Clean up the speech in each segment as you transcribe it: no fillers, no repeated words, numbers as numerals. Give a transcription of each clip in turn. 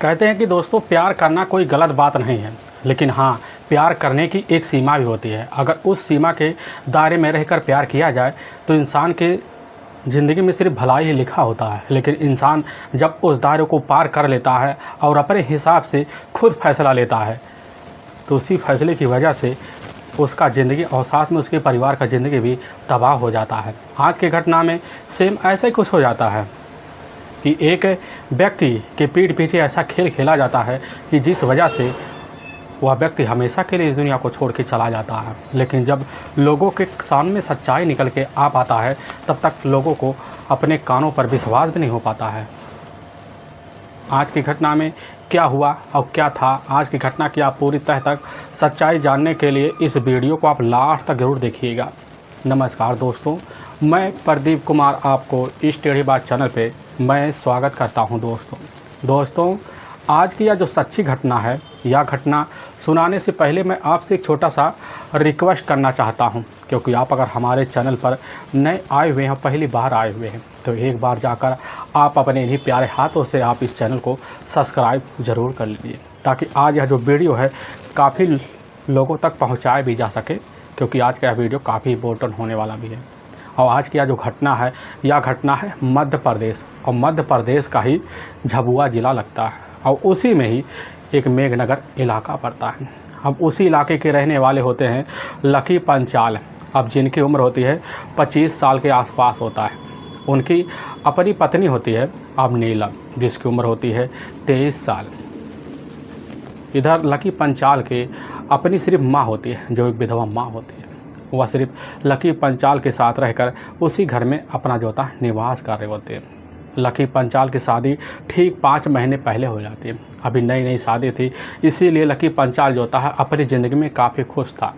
कहते हैं कि दोस्तों प्यार करना कोई गलत बात नहीं है, लेकिन हाँ, प्यार करने की एक सीमा भी होती है। अगर उस सीमा के दायरे में रहकर प्यार किया जाए तो इंसान के ज़िंदगी में सिर्फ भलाई ही लिखा होता है। लेकिन इंसान जब उस दायरे को पार कर लेता है और अपने हिसाब से खुद फैसला लेता है तो उसी फैसले की वजह से उसका ज़िंदगी और साथ में उसके परिवार का ज़िंदगी भी तबाह हो जाता है। आज की घटना में सेम ऐसा ही कुछ हो जाता है कि एक व्यक्ति के पीठ पीछे ऐसा खेल खेला जाता है कि जिस वजह से वह व्यक्ति हमेशा के लिए इस दुनिया को छोड़ के चला जाता है। लेकिन जब लोगों के सामने सच्चाई निकल के आ पाता है तब तक लोगों को अपने कानों पर विश्वास भी नहीं हो पाता है। आज की घटना में क्या हुआ और क्या था, आज की घटना की आप पूरी तह तक सच्चाई जानने के लिए इस वीडियो को आप लास्ट तक ज़रूर देखिएगा। नमस्कार दोस्तों, मैं प्रदीप कुमार आपको इस टेढ़ी बात चैनल पे मैं स्वागत करता हूं। दोस्तों आज की यह जो सच्ची घटना है, यह घटना सुनाने से पहले मैं आपसे एक छोटा सा रिक्वेस्ट करना चाहता हूं, क्योंकि आप अगर हमारे चैनल पर नए आए हुए हैं, पहली बार आए हुए हैं, तो एक बार जाकर आप अपने इन्हीं प्यारे हाथों से आप इस चैनल को सब्सक्राइब ज़रूर कर लीजिए, ताकि आज यह जो वीडियो है काफ़ी लोगों तक पहुँचाया भी जा सके, क्योंकि आज का यह वीडियो काफ़ी इम्पोर्टेंट होने वाला भी है। और आज की यह जो घटना है, यह घटना है मध्य प्रदेश, और मध्य प्रदेश का ही झाबुआ ज़िला लगता है, और उसी में ही एक मेघनगर इलाका पड़ता है। अब उसी इलाके के रहने वाले होते हैं लकी पंचाल, अब जिनकी उम्र होती है 25 साल के आसपास होता है। उनकी अपनी पत्नी होती है अब नीलम, जिसकी उम्र होती है 23 साल। इधर लकी पंचाल के अपनी सिर्फ माँ होती है, जो एक विधवा माँ होती है। वह सिर्फ लकी पंचाल के साथ रहकर उसी घर में अपना जो होता निवास कर रहे होते हैं। लकी पंचाल की शादी ठीक 5 महीने पहले हो जाती है। अभी नई नई शादी थी, इसीलिए लकी पंचाल जो होता है अपनी ज़िंदगी में काफ़ी खुश था।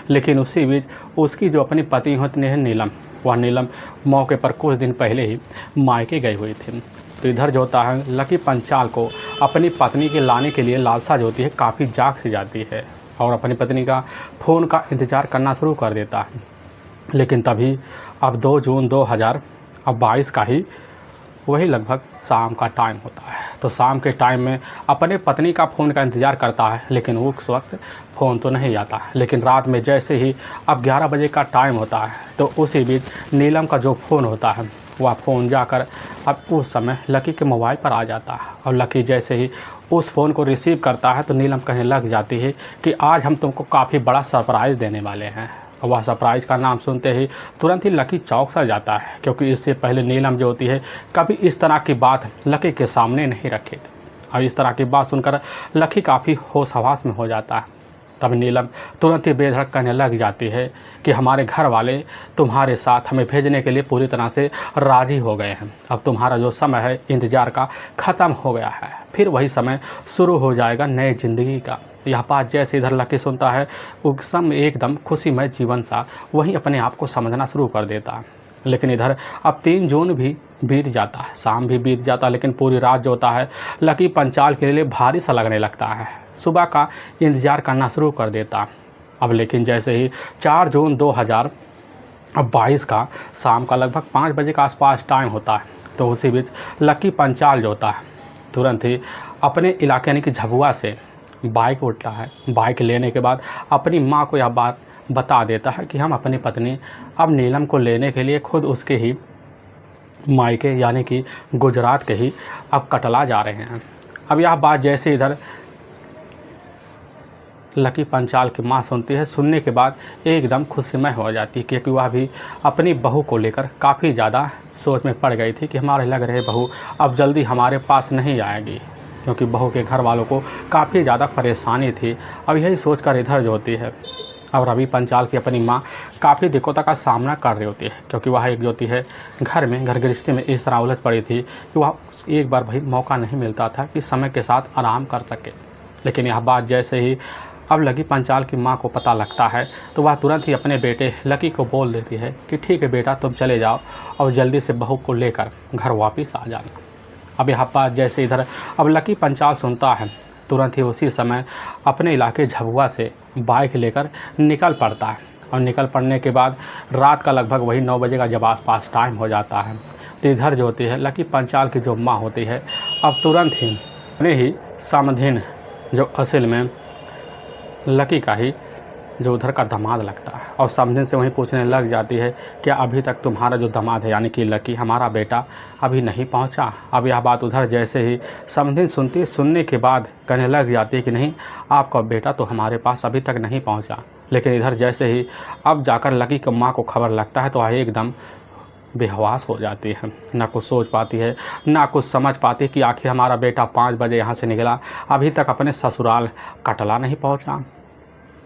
लेकिन उसी बीच उसकी जो अपनी पत्नी होती है नीलम, वह नीलम मौके पर कुछ दिन पहले ही मायके गई हुई थी। तो इधर जो होता है लकी पंचाल को अपनी पत्नी के लाने के लिए लालसा जो होती है काफ़ी जाग सी जाती है, और अपनी पत्नी का फ़ोन का इंतज़ार करना शुरू कर देता है। लेकिन तभी अब 2 जून 2022 का ही वही लगभग शाम का टाइम होता है। तो शाम के टाइम में अपने पत्नी का फ़ोन का इंतज़ार करता है, लेकिन उस वक्त फ़ोन तो नहीं आता है। लेकिन रात में जैसे ही अब 11 बजे का टाइम होता है, तो उसी बीच नीलम का जो फ़ोन होता है वह फ़ोन जाकर अब उस समय लकी के मोबाइल पर आ जाता है। और लकी जैसे ही उस फ़ोन को रिसीव करता है तो नीलम कहने लग जाती है कि आज हम तुमको काफ़ी बड़ा सरप्राइज़ देने वाले हैं। वह सरप्राइज़ का नाम सुनते ही तुरंत ही लकी चौंक सा जाता है, क्योंकि इससे पहले नीलम जो होती है कभी इस तरह की बात लकी के सामने नहीं रखी थी। और इस तरह की बात सुनकर लकी काफ़ी होश हवास में हो जाता है। तब नीलम तुरंत ही बेधड़क कहने लग जाती है कि हमारे घर वाले तुम्हारे साथ हमें भेजने के लिए पूरी तरह से राज़ी हो गए हैं। अब तुम्हारा जो समय है इंतज़ार का ख़त्म हो गया है, फिर वही समय शुरू हो जाएगा नई ज़िंदगी का। यह बात जैसे इधर लकी सुनता है, एकदम खुशीमय जीवन सा वहीं अपने आप को समझना शुरू कर देता है। लेकिन इधर अब 3 जून भी बीत जाता है, शाम भी बीत जाता है, लेकिन पूरी रात जो होता है लकी पंचाल के लिए भारी सा लगने लगता है। सुबह का इंतज़ार करना शुरू कर देता। अब लेकिन जैसे ही 4 जून 2022 का शाम का लगभग 5 बजे का आसपास टाइम होता है, तो उसी बीच लकी पंचाल जो होता है तुरंत ही अपने इलाके यानी कि झाबुआ से बाइक उठता है। बाइक लेने के बाद अपनी माँ को यह बात बता देता है कि हम अपनी पत्नी अब नीलम को लेने के लिए खुद उसके ही मायके यानी कि गुजरात के ही अब कटला जा रहे हैं। अब यह बात जैसे इधर लकी पंचाल की माँ सुनती है, सुनने के बाद एकदम खुशीमय हो जाती है, क्योंकि वह भी अपनी बहू को लेकर काफ़ी ज़्यादा सोच में पड़ गई थी कि हमारे लग रहे बहू अब जल्दी हमारे पास नहीं आएगी, क्योंकि बहू के घर वालों को काफ़ी ज़्यादा परेशानी थी। अब यही सोचकर इधर जो होती है अब रवि पंचाल की अपनी माँ काफ़ी दिक्कतों का सामना कर रही होती है, क्योंकि वह एक जो होती है घर गृहस्थी में इस तरह उलझ पड़ी थी कि वह एक बार भाई मौका नहीं मिलता था कि समय के साथ आराम कर सके। लेकिन यह बात जैसे ही अब लकी पंचाल की माँ को पता लगता है, तो वह तुरंत ही अपने बेटे लकी को बोल देती है कि ठीक है बेटा, तुम चले जाओ और जल्दी से बहू को लेकर घर वापस आ जाना। अब यह बात जैसे इधर अब लकी पंचाल सुनता है, तुरंत ही उसी समय अपने इलाके झाबुआ से बाइक लेकर निकल पड़ता है। और निकल पड़ने के बाद रात का लगभग वही 9 बजे का जब आसपास टाइम हो जाता है, तो इधर जो होती है लकी पंचाल की जो माँ होती है अब तुरंत ही अपने ही समधिन जो असल में लकी का ही जो उधर का दामाद लगता है, और समधिन से वहीं पूछने लग जाती है क्या अभी तक तुम्हारा जो दामाद है यानी कि लकी हमारा बेटा अभी नहीं पहुंचा। अब यह बात उधर जैसे ही समधिन सुनने के बाद कहने लग जाती है कि नहीं, आपका बेटा तो हमारे पास अभी तक नहीं पहुंचा। लेकिन इधर जैसे ही अब जाकर लकी की माँ को खबर लगता है तो वह एकदम बेहवास हो जाती है, ना कुछ सोच पाती है, ना कुछ समझ पाती कि आखिर हमारा बेटा 5 बजे यहाँ से निकला, अभी तक अपने ससुराल कटला नहीं पहुँचा,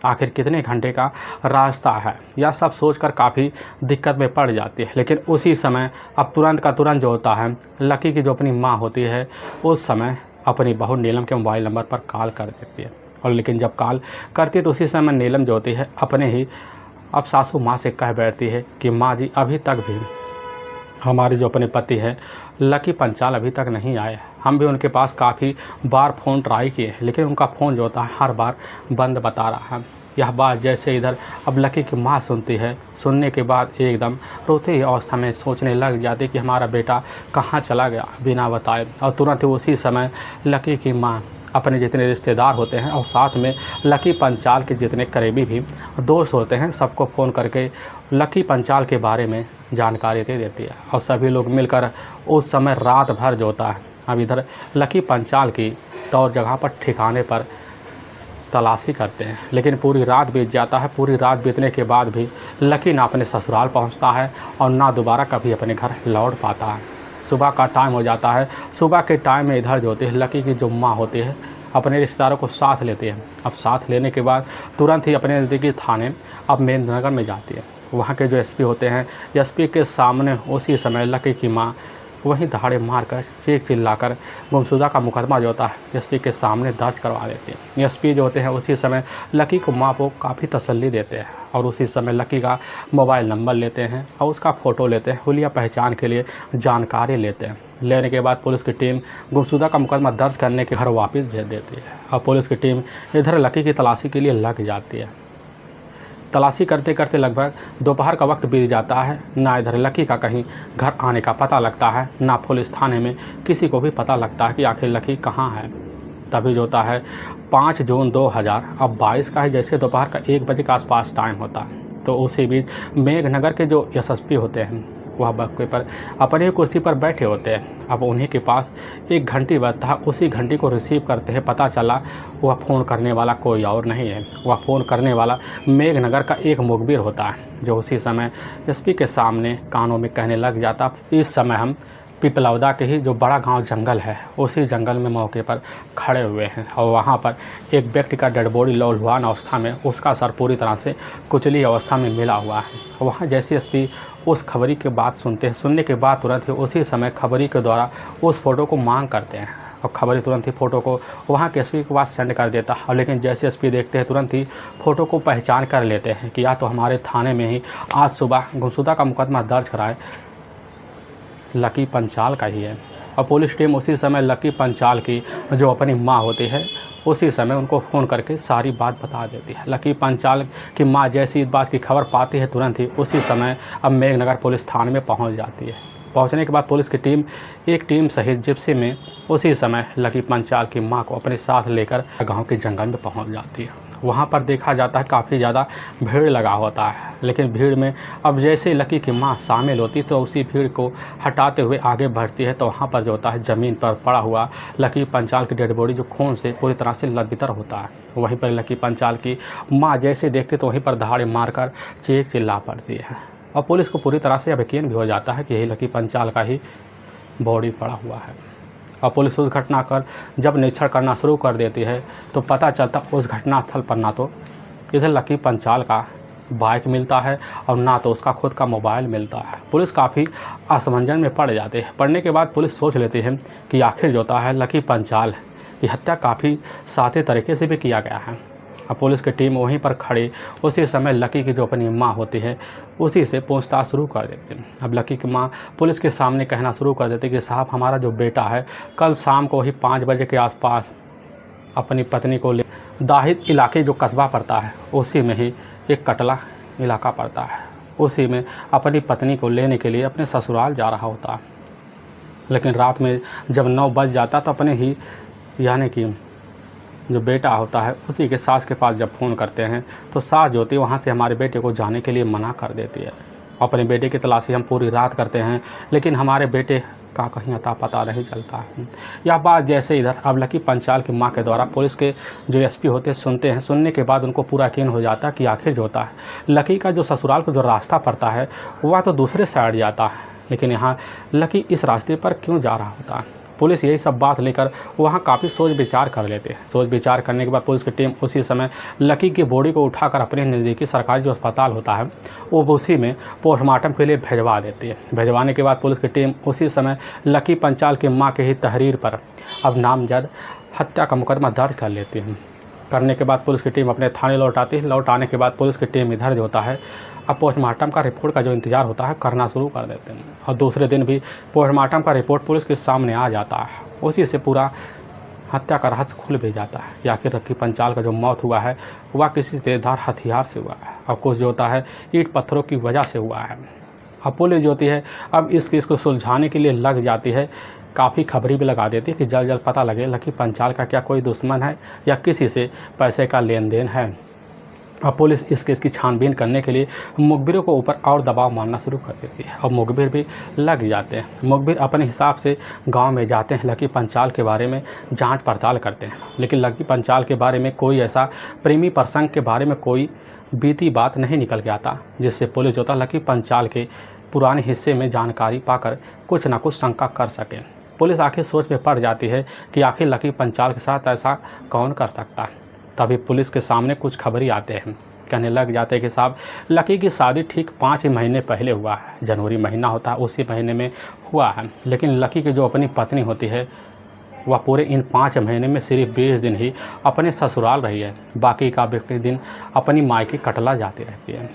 आखिर कितने घंटे का रास्ता है। यह सब सोचकर काफ़ी दिक्कत में पड़ जाती है। लेकिन उसी समय अब तुरंत का तुरंत जो होता है, लकी की जो अपनी माँ होती है उस समय अपनी बहू नीलम के मोबाइल नंबर पर कॉल कर देती है। और लेकिन जब कॉल करती है तो उसी समय नीलम जो होती है अपने ही अब सासू माँ से कह बैठती है कि माँ जी अभी तक भी हमारे जो अपने पति है लकी पंचाल अभी तक नहीं आए। हम भी उनके पास काफ़ी बार फ़ोन ट्राई किए लेकिन उनका फ़ोन जो होता है हर बार बंद बता रहा है। यह बात जैसे इधर अब लकी की माँ सुनती है, सुनने के बाद एकदम रोते ही अवस्था में सोचने लग जाती कि हमारा बेटा कहाँ चला गया बिना बताए। और तुरंत ही उसी समय लकी की माँ अपने जितने रिश्तेदार होते हैं और साथ में लकी पंचाल के जितने करीबी भी दोस्त होते हैं सबको फ़ोन करके लकी पंचाल के बारे में जानकारी दे देती है। और सभी लोग मिलकर उस समय रात भर जो होता है अब इधर लकी पंचाल की तौर जगह पर ठिकाने पर तलाशी करते हैं। लेकिन पूरी रात बीत जाता है। पूरी रात बीतने के बाद भी लकी ना अपने ससुराल पहुंचता है और ना दोबारा कभी अपने घर लौट पाता है। सुबह का टाइम हो जाता है। सुबह के टाइम में इधर जो होती है लकी की जो माँ होती है अपने रिश्तेदारों को साथ लेती है। अब साथ लेने के बाद तुरंत ही अपने नज़दीकी थाने अब मेंद्रनगर में जाती है। वहाँ के जो एसपी होते हैं, एसपी के सामने उसी समय लकी की माँ वहीं दहाड़े मारकर चीख चिल्लाकर गुमशुदा का मुकदमा जो होता है एसपी के सामने दर्ज करवा देते हैं। एसपी जो होते हैं उसी समय लकी को माँ को काफ़ी तसल्ली देते हैं और उसी समय लकी का मोबाइल नंबर लेते हैं और उसका फ़ोटो लेते हैं, हुलिया पहचान के लिए जानकारी लेते हैं। लेने के बाद पुलिस की टीम गुमशुदा का मुकदमा दर्ज करने के घर वापस भेज देती है और पुलिस की टीम इधर लकी की तलाशी के लिए लग जाती है। तलाशी करते करते लगभग दोपहर का वक्त बीत जाता है। ना इधर लकी का कहीं घर आने का पता लगता है, ना पुलिस थाने में किसी को भी पता लगता है कि आखिर लकी कहाँ है। तभी जो होता है 5 जून 2022 का है, जैसे दोपहर का 1 बजे के आसपास टाइम होता है। तो उसी बीच मेघनगर के जो एसएसपी होते हैं वह बक्के पर अपने कुर्सी पर बैठे होते हैं। अब उन्हीं के पास एक घंटी बजता है। उसी घंटी को रिसीव करते हैं पता चला वह फ़ोन करने वाला कोई और नहीं है, वह फ़ोन करने वाला मेघनगर का एक मुखबिर होता है जो उसी समय एसपी के सामने कानों में कहने लग जाता। इस समय हम पिपलौदा के ही जो बड़ा गांव जंगल है उसी जंगल में मौके पर खड़े हुए हैं और वहां पर एक व्यक्ति का डेड बॉडी लौलहुआन अवस्था में, उसका सर पूरी तरह से कुचली अवस्था में मिला हुआ है। वहां जैसे एसपी उस खबरी के बात सुनते हैं, सुनने के बाद तुरंत ही उसी समय खबरी के द्वारा उस फ़ोटो को मांग करते हैं और खबरी तुरंत ही फ़ोटो को वहाँ के एसपी के पास सेंड कर देता है। और लेकिन जैसे एसपी देखते हैं तुरंत ही फ़ोटो को पहचान कर लेते हैं कि या तो हमारे थाने में ही आज सुबह गुमशुदा का मुकदमा दर्ज कराए लकी पंचाल का ही है। और पुलिस टीम उसी समय लकी पंचाल की जो अपनी माँ होती है उसी समय उनको फ़ोन करके सारी बात बता देती है। लकी पंचाल की माँ जैसी इस बात की खबर पाती है तुरंत ही उसी समय अब मेघनगर पुलिस थाने में पहुंच जाती है। पहुंचने के बाद पुलिस की टीम एक टीम सहित जिप्सी में उसी समय लकी पंचाल की माँ को अपने साथ लेकर गांव के जंगल में पहुंच जाती है। वहां पर देखा जाता है काफ़ी ज़्यादा भीड़ लगा होता है। लेकिन भीड़ में अब जैसे लकी की माँ शामिल होती तो उसी भीड़ को हटाते हुए आगे बढ़ती है तो वहाँ पर जो होता है ज़मीन पर पड़ा हुआ लकी पंचाल की डेड बॉडी जो खून से पूरी तरह से लतबितर होता है। वहीं पर लकी पंचाल की माँ जैसे देखते तो वहीं पर दहाड़े मारकर चीख चिल्ला पड़ती है और पुलिस को पूरी तरह से अब यकीन भी हो जाता है कि यही लकी पंचाल का ही बॉडी पड़ा हुआ है। और पुलिस उस घटना कर जब निरीक्षण करना शुरू कर देती है तो पता चलता उस घटनास्थल पर ना तो इधर लकी पंचाल का बाइक मिलता है और ना तो उसका खुद का मोबाइल मिलता है। पुलिस काफ़ी असमंजस में पड़ जाती है। पड़ने के बाद पुलिस सोच लेती है कि आखिर जो होता है लकी पंचाल की हत्या काफ़ी सादे तरीके से भी किया गया है। अब पुलिस की टीम वहीं पर खड़ी उसी समय लकी की जो अपनी माँ होती है उसी से पूछताछ शुरू कर देती है। अब लकी की माँ पुलिस के सामने कहना शुरू कर देती कि साहब हमारा जो बेटा है कल शाम को ही 5 बजे के आसपास अपनी पत्नी को ले दाहिद इलाके जो कस्बा पड़ता है उसी में ही एक कटला इलाका पड़ता है, उसी में अपनी पत्नी को लेने के लिए अपने ससुराल जा रहा होता है। लेकिन रात में जब 9 बज जाता तो अपने ही यानी कि जो बेटा होता है उसी के सास के पास जब फ़ोन करते हैं तो सास जो होती है वहाँ से हमारे बेटे को जाने के लिए मना कर देती है। अपने बेटे की तलाशी हम पूरी रात करते हैं लेकिन हमारे बेटे का कहीं अता पता नहीं चलता है। यह बात जैसे इधर अब लकी पंचाल की मां के द्वारा पुलिस के जो एसपी होते हैं सुनते हैं, सुनने के बाद उनको पूरा यकीन हो जाता है कि आखिर जो होता है लकी का जो ससुराल को जो रास्ता पड़ता है वह तो दूसरे साइड जाता है, लेकिन यहाँ लकी इस रास्ते पर क्यों जा रहा होता है। पुलिस यही सब बात लेकर वहाँ काफ़ी सोच विचार कर लेते हैं। सोच विचार करने के बाद पुलिस की टीम उसी समय लकी की बॉडी को उठाकर अपने नज़दीकी सरकारी जो अस्पताल होता है वो उसी में पोस्टमार्टम के लिए भिजवा देती है। भिजवाने के बाद पुलिस की टीम उसी समय लकी पंचाल की मां के ही तहरीर पर अब नामजद हत्या का मुकदमा दर्ज कर लेती है। करने के बाद पुलिस की टीम अपने थाने लौटाती है। लौटाने के बाद पुलिस की टीम इधर जो होता है अब पोस्टमार्टम का रिपोर्ट का जो इंतज़ार होता है करना शुरू कर देते हैं। और दूसरे दिन भी पोस्टमार्टम का रिपोर्ट पुलिस के सामने आ जाता है। उसी से पूरा हत्या का रहस्य खुल भी जाता है कि आखिर लकी पंचाल का जो मौत हुआ है वह किसी तेजधार हथियार से हुआ है और कुछ जो होता है ईंट पत्थरों की वजह से हुआ है। अब पुलिस जो होती है अब इस केस को सुलझाने के लिए लग जाती है। काफ़ी खबरी भी लगा देती है कि जल्द जल्द पता लगे लकी पंचाल का क्या कोई दुश्मन है या किसी से पैसे का लेन देन है। अब पुलिस इस केस की छानबीन करने के लिए मुखबिरों को ऊपर और दबाव मारना शुरू कर देती है और मुखबिर भी लग जाते हैं। मुखबिर अपने हिसाब से गांव में जाते हैं, लकी पंचाल के बारे में जांच पड़ताल करते हैं, लेकिन लकी पंचाल के बारे में कोई ऐसा प्रेमी प्रसंग के बारे में कोई बीती बात नहीं निकल के आता जिससे पुलिस जो था लकी पंचाल के पुराने हिस्से में जानकारी पाकर कुछ ना कुछ शंका कर सके। पुलिस आखिर सोच में पड़ जाती है कि आखिर लकी पंचाल के साथ ऐसा कौन कर सकता है। तभी पुलिस के सामने कुछ खबरी आते हैं, कहने लग जाते हैं कि साहब लकी की शादी ठीक 5 महीने पहले हुआ है। जनवरी महीना होता है उसी महीने में हुआ है, लेकिन लकी की जो अपनी पत्नी होती है वह पूरे इन 5 महीने में सिर्फ 20 दिन ही अपने ससुराल रही है। बाकी का दिन अपनी मायके कटला जाती रहती है।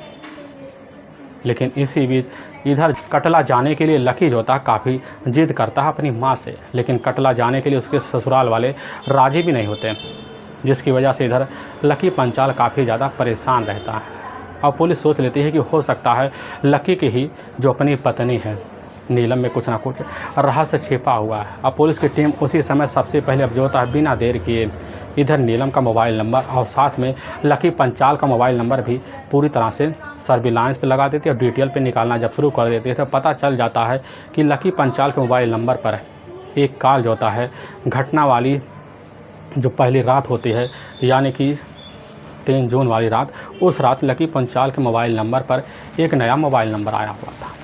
लेकिन इसी बीच इधर कटला जाने के लिए लकी जो था काफ़ी जिद करता है अपनी माँ से, लेकिन कटला जाने के लिए उसके ससुराल वाले राजी भी नहीं होते, जिसकी वजह से इधर लकी पंचाल काफ़ी ज़्यादा परेशान रहता है। और पुलिस सोच लेती है कि हो सकता है लकी की ही जो अपनी पत्नी है नीलम में कुछ ना कुछ रहस्य छिपा हुआ है। अब पुलिस की टीम उसी समय सबसे पहले अब जो होता है बिना देर किए इधर नीलम का मोबाइल नंबर और साथ में लकी पंचाल का मोबाइल नंबर भी पूरी तरह से सर्विलांस पे लगा देती है और डिटेल पे निकालना जब शुरू कर देती है तो पता चल जाता है कि लकी पंचाल के मोबाइल नंबर पर एक कॉल जो होता है घटना वाली जो पहली रात होती है यानी कि 3 जून वाली रात, उस रात लकी पंचाल के मोबाइल नंबर पर एक नया मोबाइल नंबर आया हुआ था।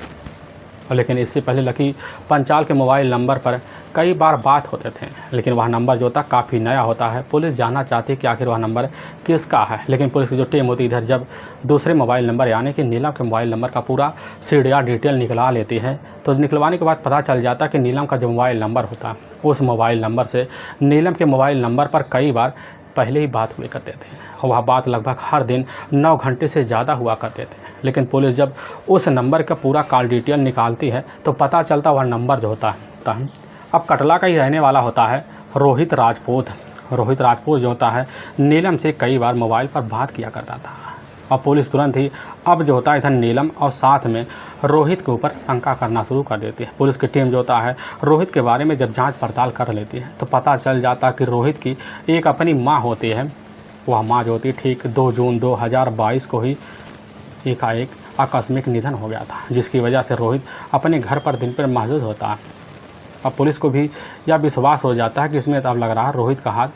लेकिन इससे पहले लकी पंचाल के मोबाइल नंबर पर कई बार बात होते थे, लेकिन वह नंबर जो था काफ़ी नया होता है। पुलिस जानना चाहती है कि आखिर वह नंबर किसका है, लेकिन पुलिस की जो टीम होती है इधर जब दूसरे मोबाइल नंबर यानी कि नीलम के मोबाइल नंबर का पूरा सीडीआर डिटेल निकला लेती है तो निकलवाने के बाद पता चल जाता है कि नीलम का जो मोबाइल नंबर होता है उस मोबाइल नंबर से नीलम के मोबाइल नंबर पर कई बार पहले ही बात हुए करते थे और वह बात लगभग हर दिन 9 घंटे से ज़्यादा हुआ करते थे। लेकिन पुलिस जब उस नंबर का पूरा कॉल डिटेल निकालती है तो पता चलता वह नंबर जो होता है अब कटला का ही रहने वाला होता है रोहित राजपूत। रोहित राजपूत जो होता है नीलम से कई बार मोबाइल पर बात किया करता था और पुलिस तुरंत ही अब जो होता है इधर नीलम और साथ में रोहित के ऊपर शंका करना शुरू कर देती है। पुलिस की टीम जो होता है रोहित के बारे में जब जांच पड़ताल कर लेती है तो पता चल जाता है कि रोहित की एक अपनी माँ होती है। वह माँ जो होती है ठीक 2 जून 2022 को ही एकाएक आकस्मिक निधन हो गया था, जिसकी वजह से रोहित अपने घर पर दिन पर मौजूद होता है। अब पुलिस को भी यह विश्वास हो जाता है कि इसमें तब लग रहा है रोहित का हाथ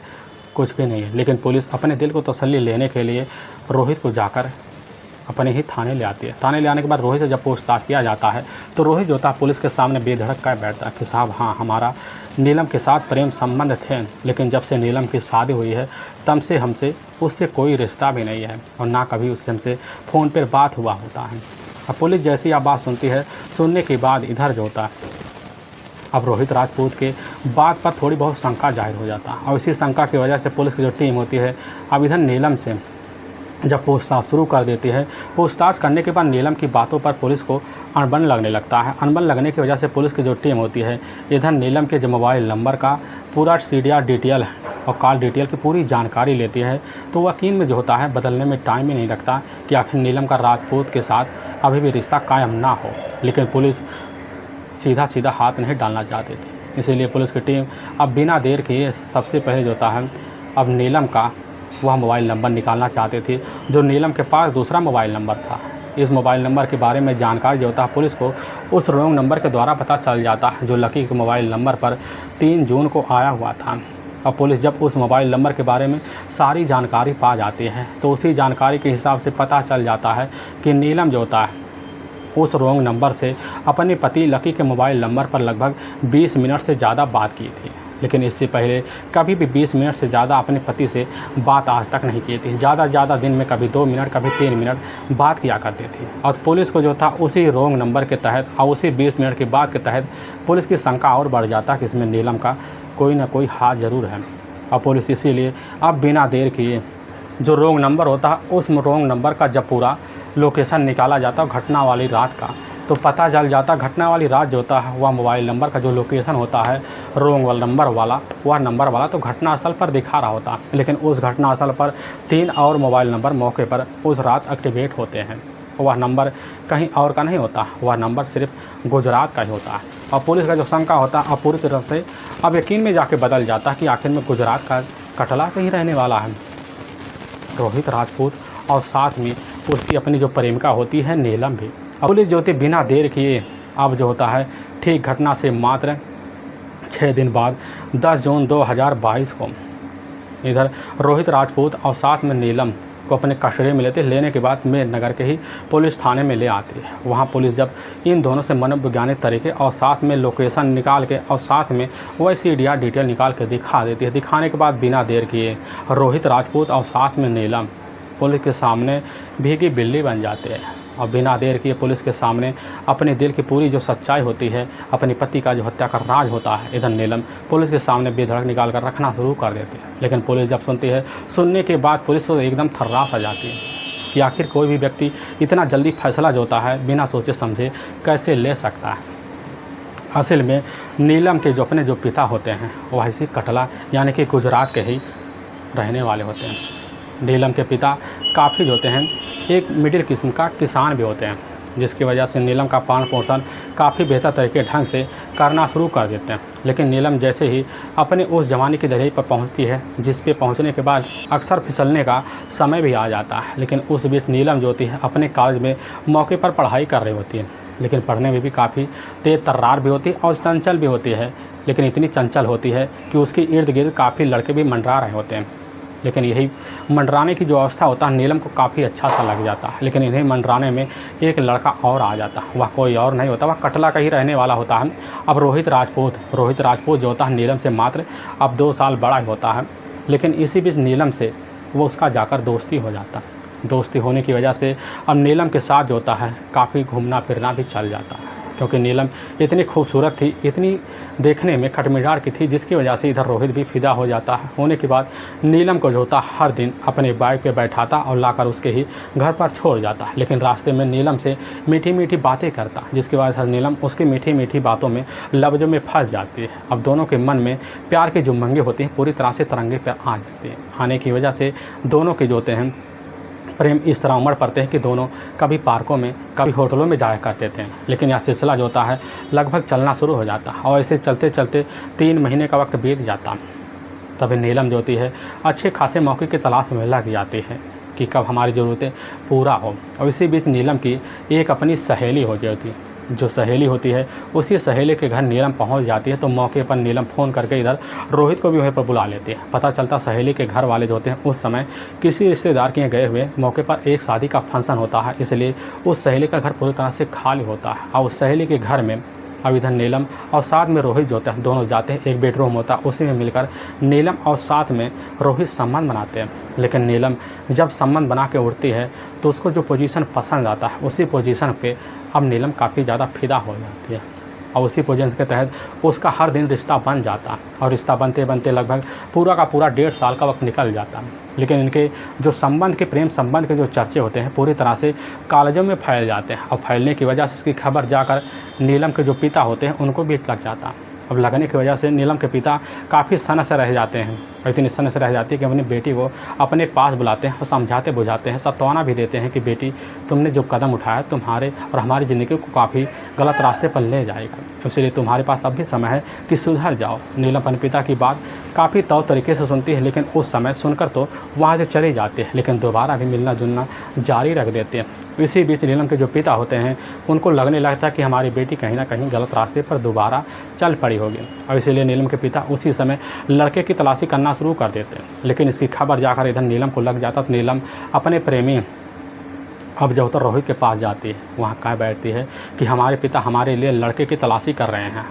कुछ भी नहीं है, लेकिन पुलिस अपने दिल को तसल्ली लेने के लिए रोहित को जाकर अपने ही थाने ले आती है। थाने ले आने के बाद रोहित से जब पूछताछ किया जाता है तो रोहित जो था पुलिस के सामने बेधड़क कर बैठता है कि साहब हाँ, हमारा नीलम के साथ प्रेम संबंध थे, लेकिन जब से नीलम की शादी हुई है तब से हमसे उससे कोई रिश्ता भी नहीं है और ना कभी उससे हमसे फ़ोन पर बात हुआ होता है। अब पुलिस जैसी यह बात सुनती है, सुनने के बाद इधर जो होता है अब रोहित राजपूत के बात पर थोड़ी बहुत शंका जाहिर हो जाता है और इसी शंका की वजह से पुलिस की जो टीम होती है अब इधर नीलम से जब पूछताछ शुरू कर देती है। पूछताछ करने के बाद नीलम की बातों पर पुलिस को अनबन लगने लगता है। अनबन लगने की वजह से पुलिस की जो टीम होती है इधर नीलम के जो मोबाइल नंबर का पूरा सीडीआर डिटेल और कॉल डिटेल की पूरी जानकारी लेती है। तो वकील में जो होता है बदलने में टाइम ही नहीं लगता कि आखिर नीलम का राजपूत के साथ अभी भी रिश्ता कायम ना हो, लेकिन पुलिस सीधा हाथ नहीं डालना चाहती थी। इसीलिए पुलिस की टीम अब बिना देर किए सबसे पहले जो होता है अब नीलम का वह मोबाइल नंबर निकालना चाहते थे, जो नीलम के पास दूसरा मोबाइल नंबर था। इस मोबाइल नंबर के बारे में जानकारी जो होता है पुलिस को उस रॉन्ग नंबर के द्वारा पता चल जाता है, जो लकी के मोबाइल नंबर पर 3 जून को आया हुआ था। और पुलिस जब उस मोबाइल नंबर के बारे में सारी जानकारी पा जाती है तो उसी जानकारी के हिसाब से पता चल जाता है कि नीलम जो होता है उस रॉन्ग नंबर से अपने पति लकी के मोबाइल नंबर पर लगभग 20 मिनट से ज़्यादा बात की थी, लेकिन इससे पहले कभी भी 20 मिनट से ज़्यादा अपने पति से बात आज तक नहीं की थी। ज़्यादा दिन में कभी 2 मिनट कभी 3 मिनट बात किया करती थी। और पुलिस को जो था उसी रॉन्ग नंबर के तहत और उसी 20 मिनट की बात के तहत पुलिस की शंका और बढ़ जाता कि इसमें नीलम का कोई ना कोई हाथ ज़रूर है। और पुलिस इसीलिए अब बिना देर किए जो रॉन्ग नंबर होता है उस रॉन्ग नंबर का जब पूरा लोकेशन निकाला जाता घटना वाली रात का, तो पता चल जाता घटना वाली रात जो होता है वह मोबाइल नंबर का जो लोकेशन होता है रॉन्ग वाला नंबर वाला तो घटनास्थल पर दिखा रहा होता। लेकिन उस घटनास्थल पर 3 और मोबाइल नंबर मौके पर उस रात एक्टिवेट होते हैं। वह नंबर कहीं और का नहीं होता, वह नंबर सिर्फ गुजरात का ही होता है। और पुलिस का जो शंका होता है अब पूरी तरफ से अब यकीन में जाके बदल जाता है कि आखिर में गुजरात का कटला कहीं रहने वाला है रोहित राजपूत, और साथ में उसकी अपनी जो प्रेमिका होती है नीलम भी। पुलिस जो होती बिना देर किए अब जो होता है ठीक घटना से मात्र 6 दिन बाद 10 जून 2022 को इधर रोहित राजपूत और साथ में नीलम को अपने कस्टडी में लेने के बाद मेरनगर के ही पुलिस थाने में ले आती है। वहाँ पुलिस जब इन दोनों से मनोवैज्ञानिक तरीके और साथ में लोकेशन निकाल के और साथ में वैसी डिटेल निकाल के दिखा देती है। दिखाने के बाद बिना देर किए रोहित राजपूत और साथ में नीलम पुलिस के सामने भीगी बिल्ली बन जाते हैं और बिना देर किए पुलिस के सामने अपने दिल की पूरी जो सच्चाई होती है, अपने पति का जो हत्या का राज होता है, इधर नीलम पुलिस के सामने बेधड़क निकाल कर रखना शुरू कर देती है। लेकिन पुलिस जब सुनती है, सुनने के बाद पुलिस तो एकदम थर्रास आ जाती है कि आखिर कोई भी व्यक्ति इतना जल्दी फैसला जो होता है बिना सोचे समझे कैसे ले सकता है। असल में नीलम के जो अपने जो पिता होते हैं वह इसी कटला यानी कि गुजरात के ही रहने वाले होते हैं। नीलम के पिता काफ़ी जो होते हैं एक मिडिल किस्म का किसान भी होते हैं, जिसकी वजह से नीलम का पालन पोषण काफ़ी बेहतर तरीके ढंग से करना शुरू कर देते हैं। लेकिन नीलम जैसे ही अपने उस जवानी की दहलीज पर पहुंचती है, जिस पे पहुंचने के बाद अक्सर फिसलने का समय भी आ जाता है, लेकिन उस बीच नीलम जो होती है अपने कॉलेज में मौके पर पढ़ाई कर रही होती है, लेकिन पढ़ने में भी काफ़ी तेज तर्रार भी होती है और चंचल भी होती है। लेकिन इतनी चंचल होती है कि उसके इर्द गिर्द काफ़ी लड़के भी मंडरा रहे होते हैं। लेकिन यही मंडराने की जो अवस्था होता है नीलम को काफ़ी अच्छा सा लग जाता है। लेकिन इन्हें मंडराने में एक लड़का और आ जाता है, वह कोई और नहीं होता, वह कटला का ही रहने वाला होता है। अब रोहित राजपूत जो होता है नीलम से मात्र अब 2 साल बड़ा ही होता है। लेकिन इसी बीच नीलम से वो उसका जाकर दोस्ती हो जाता है। दोस्ती होने की वजह से अब नीलम के साथ जो होता है काफ़ी घूमना फिरना भी चल जाता है, क्योंकि नीलम इतनी खूबसूरत थी, इतनी देखने में खटमिठार की थी, जिसकी वजह से इधर रोहित भी फिदा हो जाता है। होने के बाद नीलम को जो होता हर दिन अपने बाइक पे बैठाता और लाकर उसके ही घर पर छोड़ जाता। लेकिन रास्ते में नीलम से मीठी मीठी बातें करता, जिसकी वजह से नीलम उसकी मीठी मीठी बातों में लफ्ज़ों में फंस जाती है। अब दोनों के मन में प्यार की जो उमंगें होती हैं पूरी तरह से तरंगे पर आ जाती हैं। आने की वजह से दोनों के जो होते हैं प्रेम इस तरह उमड़ पड़ते हैं कि दोनों कभी पार्कों में कभी होटलों में जाया करते थे। लेकिन यह सिलसिला जो होता है लगभग चलना शुरू हो जाता है और ऐसे चलते चलते 3 महीने का वक्त बीत जाता। तभी नीलम जो होती है अच्छे खासे मौके की तलाश में लग जाती है कि कब हमारी ज़रूरतें पूरा हो। और इसी बीच नीलम की एक अपनी सहेली हो जाती, जो सहेली होती है उसी सहेली के घर नीलम पहुंच जाती है। तो मौके पर नीलम फ़ोन करके इधर रोहित को भी वहीं पर बुला लेती है। पता चलता सहेली के घर वाले जो होते हैं उस समय किसी रिश्तेदार के यहाँ गए हुए, मौके पर एक शादी का फंक्शन होता है, इसलिए उस सहेली का घर पूरी तरह से खाली होता है। और उस सहेली के घर में अब इधर नीलम और साथ में रोहित जो होता है दोनों जाते हैं। एक बेडरूम होता है, उसी में मिलकर नीलम और साथ में रोहित संबंध बनाते हैं। लेकिन नीलम जब संबंध बना के उठती है तो उसको जो पोजीशन पसंद आता है उसी पोजीशन पे अब नीलम काफ़ी ज़्यादा फिदा हो जाती है और उसी पोजीशन के तहत उसका हर दिन रिश्ता बन जाता है। और रिश्ता बनते बनते लगभग पूरा का पूरा 1.5 साल का वक्त निकल जाता है। लेकिन इनके जो संबंध के प्रेम संबंध के जो चर्चे होते हैं पूरी तरह से कॉलेजों में फैल जाते हैं और फैलने की वजह से इसकी खबर जाकर नीलम के जो पिता होते हैं उनको भी लग जाता है। अब लगने की वजह से नीलम के पिता काफ़ी सन्न से रह जाते हैं। ऐसी सन्न से रह जाती है कि अपनी बेटी को अपने पास बुलाते हैं और समझाते बुझाते हैं, सांत्वना भी देते हैं कि बेटी तुमने जो कदम उठाया तुम्हारे और हमारी ज़िंदगी को काफ़ी गलत रास्ते पर ले जाएगा, इसलिए तुम्हारे पास अब भी समय है कि सुधर जाओ। नीलम अपने पिता की बात काफ़ी तौर तरीके से सुनती है, लेकिन उस समय सुनकर तो वहाँ से चली जाती है, लेकिन दोबारा भी मिलना जुलना जारी रख देते हैं। इसी बीच नीलम के जो पिता होते हैं उनको लगने लगता है कि हमारी बेटी कहीं ना कहीं गलत रास्ते पर दोबारा चल पड़ी होगी, और इसीलिए नीलम के पिता उसी समय लड़के की तलाशी करना शुरू कर देते हैं। लेकिन इसकी खबर जाकर इधर नीलम को लग जाता तो नीलम अपने प्रेमी अब जब तक रोहित के पास जाती है, वहाँ कह बैठती है कि हमारे पिता हमारे लिए लड़के की तलाशी कर रहे हैं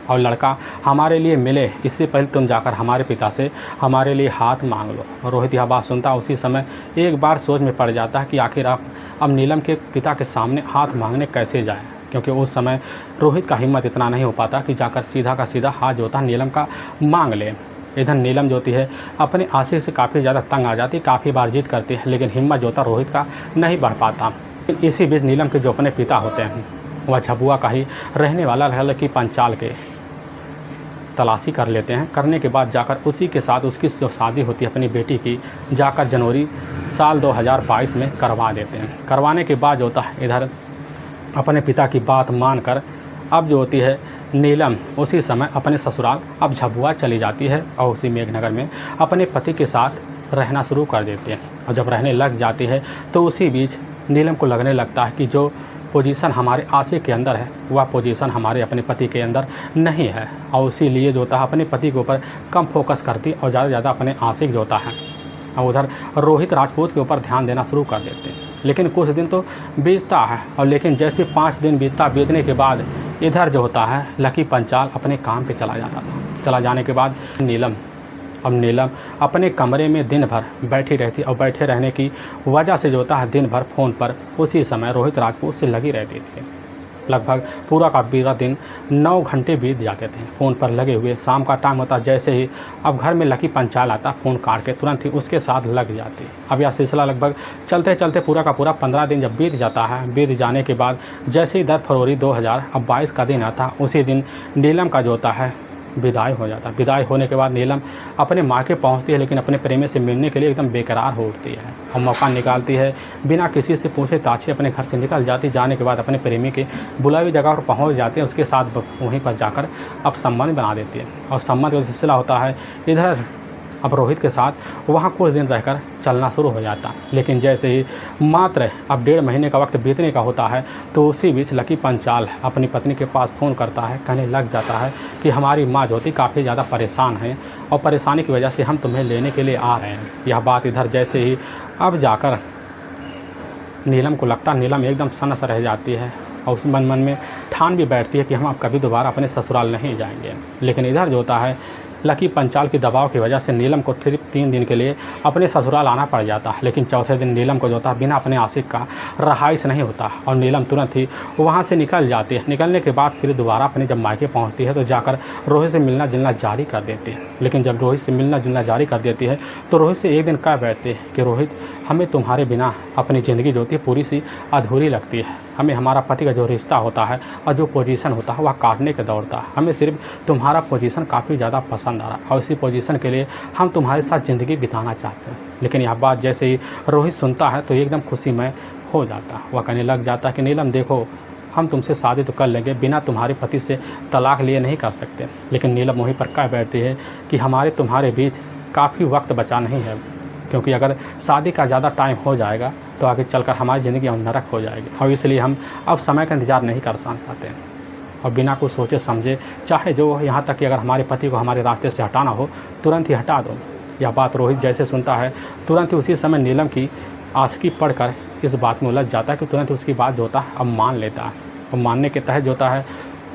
और लड़का हमारे लिए मिले इससे पहले तुम जाकर हमारे पिता से हमारे लिए हाथ मांग लो। रोहित यह बात सुनता उसी समय एक बार सोच में पड़ जाता है कि आखिर अब नीलम के पिता के सामने हाथ मांगने कैसे जाए, क्योंकि उस समय रोहित का हिम्मत इतना नहीं हो पाता कि जाकर सीधा का सीधा हाथ जो होता है नीलम का मांग ले। इधर नीलम जो होती है अपने आशिक से काफ़ी ज़्यादा तंग आ जाती, काफ़ी बार जीत करती है, लेकिन हिम्मत जो होता रोहित का नहीं बढ़ पाता। इसी बीच नीलम के जो अपने पिता होते हैं वह झबुआ का ही रहने वाला लकी पंचाल के तलाशी कर लेते हैं। करने के बाद जाकर उसी के साथ उसकी जो शादी होती है अपनी बेटी की, जाकर जनवरी साल 2022 में करवा देते हैं। करवाने के बाद जो होता है इधर अपने पिता की बात मानकर अब जो होती है नीलम उसी समय अपने ससुराल अब झबुआ चली जाती है और उसी मेघनगर में अपने पति के साथ रहना शुरू कर देते हैं। और जब रहने लग जाती है तो उसी बीच नीलम को लगने लगता है कि जो पोजीशन हमारे आशिक के अंदर है वह पोजीशन हमारे अपने पति के अंदर नहीं है, और इसीलिए जो होता है अपने पति के ऊपर कम फोकस करती और ज़्यादा से ज़्यादा अपने आशिक जो होता है और उधर रोहित राजपूत के ऊपर ध्यान देना शुरू कर देते हैं। लेकिन कुछ दिन तो बीतता है, और लेकिन जैसे 5 दिन बीतने के बाद इधर जो होता है लकी पंचाल अपने काम पे चला जाता था। चला जाने के बाद नीलम अपने कमरे में दिन भर बैठी रहती और बैठे रहने की वजह से जो होता है दिन भर फ़ोन पर उसी समय रोहित राजपूत से लगी रहती थी। लगभग पूरा का पूरा दिन 9 घंटे बीत जाते थे फ़ोन पर लगे हुए। शाम का टाइम होता जैसे ही अब घर में लकी पंचाल आता, फ़ोन काट के तुरंत ही उसके साथ लग जाती। अब यह सिलसिला लगभग चलते चलते पूरा का पूरा 15 दिन जब बीत जाता है, बीत जाने के बाद जैसे ही 10 फरवरी 2022 का दिन आता, उसी दिन नीलम का जो होता है विदाई हो जाता। विदाई होने के बाद नीलम अपने मायके पहुंचती है, लेकिन अपने प्रेमी से मिलने के लिए एकदम बेकरार हो उठती है और मौका निकालती है। बिना किसी से पूछे ताछे अपने घर से निकल जाती। जाने के बाद अपने प्रेमी के बुलाई हुई जगह पर पहुंच जाते हैं। उसके साथ वहीं पर जाकर अब संबंध बना देती है और संबंध का सिलसिला होता है इधर अब रोहित के साथ वहाँ कुछ दिन रहकर चलना शुरू हो जाता। लेकिन जैसे ही मात्र अब 1.5 महीने का वक्त बीतने का होता है तो उसी बीच लकी पंचाल अपनी पत्नी के पास फ़ोन करता है, कहने लग जाता है कि हमारी माँ ज्योति काफ़ी ज़्यादा परेशान है और परेशानी की वजह से हम तुम्हें लेने के लिए आ रहे हैं। यह बात इधर जैसे ही अब जाकर नीलम को लगता, नीलम एकदम सन्न सा रह जाती है और उस मन में ठान भी बैठती है कि हम अब कभी दोबारा अपने ससुराल नहीं जाएंगे। लेकिन इधर जो होता है लकी पंचाल के दबाव की वजह से नीलम को सिर्फ 3 दिन के लिए अपने ससुराल आना पड़ जाता है। लेकिन चौथे दिन नीलम को जो होता है बिना अपने आशिक का रहाइश नहीं होता और नीलम तुरंत ही वहाँ से निकल जाती है। निकलने के बाद फिर दोबारा अपने जब मायके पहुँचती है तो जाकर रोहित से मिलना जुलना जारी कर देती है। लेकिन जब रोहित से मिलना जुलना जारी कर देती है तो रोहित से एक दिन कह बैठती है कि रोहित, हमें तुम्हारे बिना अपनी ज़िंदगी जो होती है पूरी सी अधूरी लगती है। हमें हमारा पति का जो रिश्ता होता है और जो पोजीशन होता है वह काटने के दौड़ता है। हमें सिर्फ तुम्हारा पोजीशन काफ़ी ज़्यादा पसंद आ रहा है और इसी पोजीशन के लिए हम तुम्हारे साथ ज़िंदगी बिताना चाहते हैं। लेकिन यह बात जैसे ही रोहित सुनता है तो एकदम खुशीमय हो जाता। वह कहने लग जाता कि नीलम देखो, हम तुमसे शादी तो कर लेंगे, बिना तुम्हारे पति से तलाक लिए नहीं कर सकते। लेकिन नीलम वहीं पर कह बैठती है कि हमारे तुम्हारे बीच काफ़ी वक्त बचा नहीं है, क्योंकि अगर शादी का ज़्यादा टाइम हो जाएगा तो आगे चलकर हमारी ज़िंदगी नरक हो जाएगी और इसलिए हम अब समय का इंतज़ार नहीं कर पाते हैं और बिना कुछ सोचे समझे, चाहे जो हो, यहाँ तक कि अगर हमारे पति को हमारे रास्ते से हटाना हो तुरंत ही हटा दो। यह बात रोहित जैसे सुनता है तुरंत ही उसी समय नीलम की आशिकी पढ़कर इस बात में उलझ जाता है कि तुरंत उसकी बात जो होता है अब मान लेता है और मानने के तहत जो होता है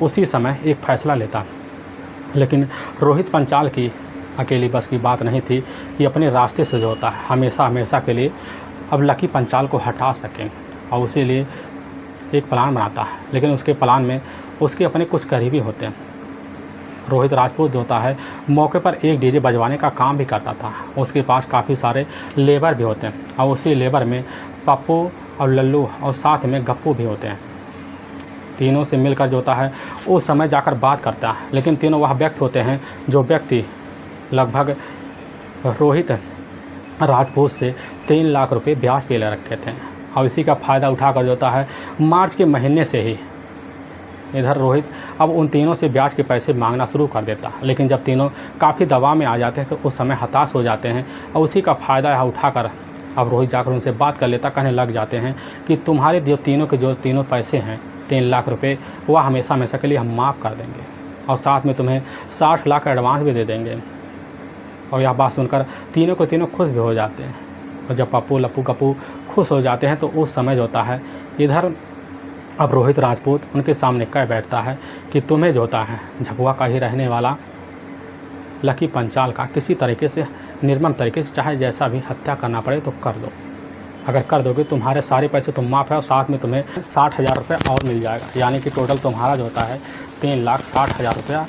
उसी समय एक फ़ैसला लेता है। लेकिन रोहित पंचाल की अकेली बस की बात नहीं थी कि अपने रास्ते से जो होता है हमेशा के लिए अब लकी पंचाल को हटा सकें और उसी लिए एक प्लान बनाता है। लेकिन उसके प्लान में उसके अपने कुछ करीबी होते हैं। रोहित राजपूत होता है मौके पर एक डीजे बजवाने का काम भी करता था। उसके पास काफ़ी सारे लेबर भी होते हैं और उसी लेबर में पप्पू और लल्लू और साथ में गप्पू भी होते हैं। तीनों से मिलकर जो होता है उस समय जाकर बात करता है, लेकिन तीनों वह व्यक्ति होते हैं जो व्यक्ति लगभग रोहित राजपूत से 3 लाख रुपए ब्याज पे ले रखे थे। और इसी का फ़ायदा उठाकर जो होता है मार्च के महीने से ही इधर रोहित अब उन तीनों से ब्याज के पैसे मांगना शुरू कर देता। लेकिन जब तीनों काफ़ी दबाव में आ जाते हैं तो उस समय हताश हो जाते हैं और उसी का फ़ायदा यहाँ उठाकर अब रोहित जाकर उनसे बात कर लेता, कहने लग जाते हैं कि तुम्हारे जो तीनों पैसे हैं 3 लाख रुपए, वह हमेशा हमेशा के लिए हम माफ़ कर देंगे और साथ में तुम्हें 60 लाख एडवांस भी दे देंगे। और यह बात सुनकर तीनों के तीनों खुश भी हो जाते हैं। और जब पप्पू लप्पू गप्पू खुश हो जाते हैं तो उस समय जो होता है इधर अब रोहित राजपूत उनके सामने कह बैठता है कि तुम्हें जो होता है झपुआ का ही रहने वाला लकी पंचाल का किसी तरीके से निर्मम तरीके से चाहे जैसा भी हत्या करना पड़े तो कर दो। अगर कर दोगे तुम्हारे सारे पैसे तुम माफ़ है और साथ में तुम्हें 60,000 रुपये और मिल जाएगा, यानी कि टोटल तुम्हारा जो होता है 3,60,000 रुपया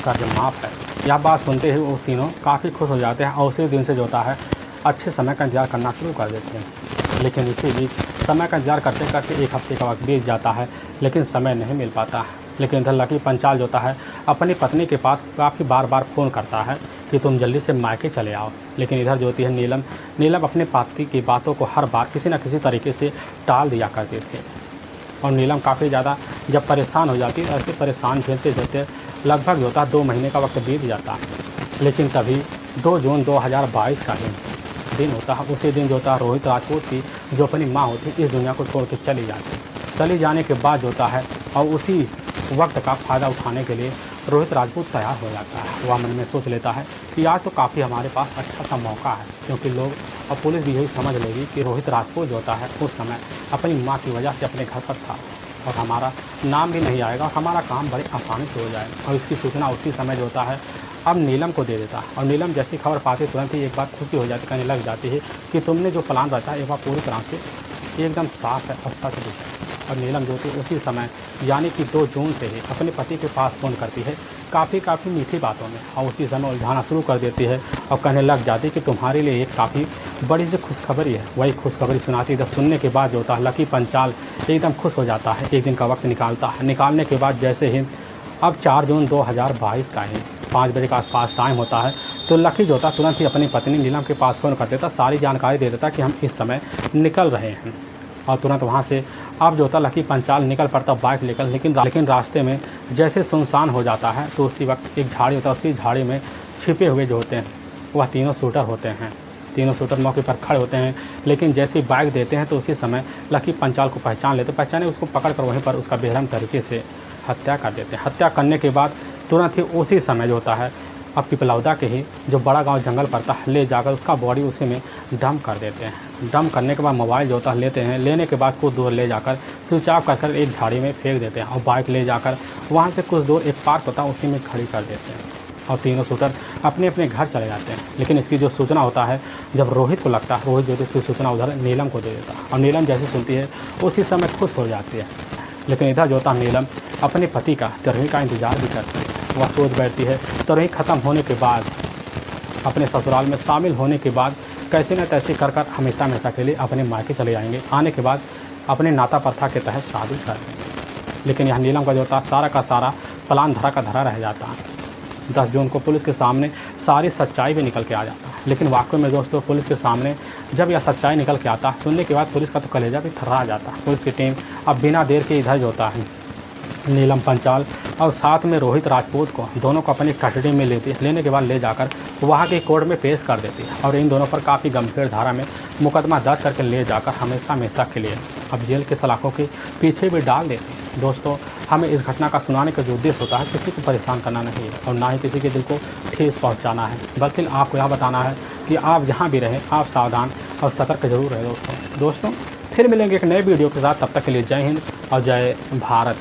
कर्ज माफ़ है। यह बात सुनते ही वो तीनों काफ़ी खुश हो जाते हैं और उसी दिन से जो होता है अच्छे समय का इंतजार करना शुरू कर देते हैं। लेकिन इसी बीच समय का इंतजार करते करते 1 हफ्ते का वक्त बीत जाता है, लेकिन समय नहीं मिल पाता है। लेकिन इधर लकी पंचाल जो होता है अपनी पत्नी के पास काफ़ी बार फ़ोन करता है कि तुम जल्दी से मायके चले आओ। लेकिन इधर जो होती है नीलम अपने पति की बातों को हर बार किसी न किसी तरीके से टाल दिया करते थे। और नीलम काफ़ी ज़्यादा जब परेशान हो जाती है, ऐसे परेशान झेलते झेलते लगभग जो होता है 2 महीने का वक्त बीत जाता है। लेकिन तभी 2 जून 2022 का दिन होता है। उसी दिन जो होता है रोहित राजपूत की जो अपनी माँ होती है इस दुनिया को छोड़ के चली जाती है। चली जाने के बाद जो होता है और उसी वक्त का फ़ायदा उठाने के लिए रोहित राजपूत तैयार हो जाता है। वह मन में सोच लेता है कि आज तो काफ़ी हमारे पास अच्छा सा मौका है, क्योंकि लोग और पुलिस भी यही समझ लेगी कि रोहित राजपूत जो होता है उस समय अपनी माँ की वजह से अपने घर पर था और हमारा नाम भी नहीं आएगा और हमारा काम बड़े आसानी से हो जाएगा। और इसकी सूचना उसी समय जो होता है अब नीलम को दे देता है। और नीलम जैसी खबर पाती तुरंत ही एक बार खुशी हो जाती, कहने लग जाती है कि तुमने जो प्लान रचा है वह पूरी तरह से एकदम साफ है और सच भी है। और नीलम जो थी उसी समय यानी कि 2 जून से ही अपने पति के पास फ़ोन करती है काफ़ी मीठी बातों में और उसी समय उलझाना शुरू कर देती है और कहने लग जाती है कि तुम्हारे लिए एक काफ़ी बड़ी जो खुशखबरी है वही खुशखबरी सुनाती है। सुनने के बाद जो होता है लकी पंचाल एकदम खुश हो जाता है, एक दिन का वक्त निकालता है। निकालने के बाद जैसे ही अब 4 जून 2022 का ही 5 बजे का आसपास टाइम होता है तो लकी जो होता तुरंत ही अपनी पत्नी नीलम के पास फ़ोन कर देता, सारी जानकारी दे देता कि हम इस समय निकल रहे हैं। और तुरंत वहाँ से अब जो होता लकी पंचाल निकल पड़ता बाइक लेकर। लेकिन रास्ते में जैसे सुनसान हो जाता है तो उसी वक्त एक झाड़ी होता है, उसी झाड़ी में छिपे हुए जो होते हैं वह तीनों शूटर होते हैं। तीनों शूटर मौके पर खड़े होते हैं, लेकिन जैसे ही बाइक देते हैं तो उसी समय लकी पंचाल को पहचान लेते, पहचाने उसको पकड़ कर वहीं पर उसका बेरहम तरीके से हत्या कर देते हैं। हत्या करने के बाद तुरंत ही उसी समय जो होता है अब पिपलौदा के ही जो बड़ा गांव जंगल पड़ता है ले जाकर उसका बॉडी उसी में डंप कर देते हैं। डंप करने के बाद मोबाइल जो होता है लेते हैं, लेने के बाद कुछ दूर ले जाकर स्विच ऑफ कर एक झाड़ी में फेंक देते हैं और बाइक ले जाकर वहाँ से कुछ दूर एक पार्क होता है उसी में खड़ी कर देते हैं और तीनों शूटर अपने अपने घर चले जाते हैं। लेकिन इसकी जो सूचना होता है जब रोहित को लगता है, रोहित जो इसकी सूचना उधर नीलम को दे देता है और नीलम जैसे सुनती है उसी समय खुश हो जाती है। लेकिन इधर जो होता है नीलम अपने पति का 13वीं का इंतज़ार भी करती है। वह सोच बैठती है 13वीं ख़त्म होने के बाद अपने ससुराल में शामिल होने के बाद कैसे न तैसे कर हमेशा हमेशा के लिए अपने मायके चले जाएंगे। आने के बाद अपने नाता प्रथा के तहत शादी कर देंगे। लेकिन यह नीलम का जो होता सारा का सारा प्लान धरा का धरा रह जाता है। 10 जून को पुलिस के सामने सारी सच्चाई भी निकल के आ जाता है। लेकिन वाकई में दोस्तों पुलिस के सामने जब यह सच्चाई निकल के आता है, सुनने के बाद पुलिस का तो कलेजा भी थर्रा जाता है। पुलिस की टीम अब बिना देर के इधर जो होता है नीलम पंचाल और साथ में रोहित राजपूत को दोनों को अपनी कस्टडी में लेने के बाद ले जाकर वहाँ के कोर्ट में पेश कर देती है और इन दोनों पर काफ़ी गंभीर धारा में मुकदमा दर्ज करके ले जाकर हमेशा हमेशा के लिए अब जेल के सलाखों के पीछे भी डाल देती है। दोस्तों हमें इस घटना का सुनाने का जो उद्देश्य होता है किसी को परेशान करना नहीं है और ना ही किसी के दिल को ठेस पहुँचाना है, बल्कि आपको यह बताना है कि आप जहाँ भी रहें आप सावधान और सतर्क जरूर रहें। दोस्तों फिर मिलेंगे एक नए वीडियो के साथ, तब तक के लिए जय हिंद और जय भारत।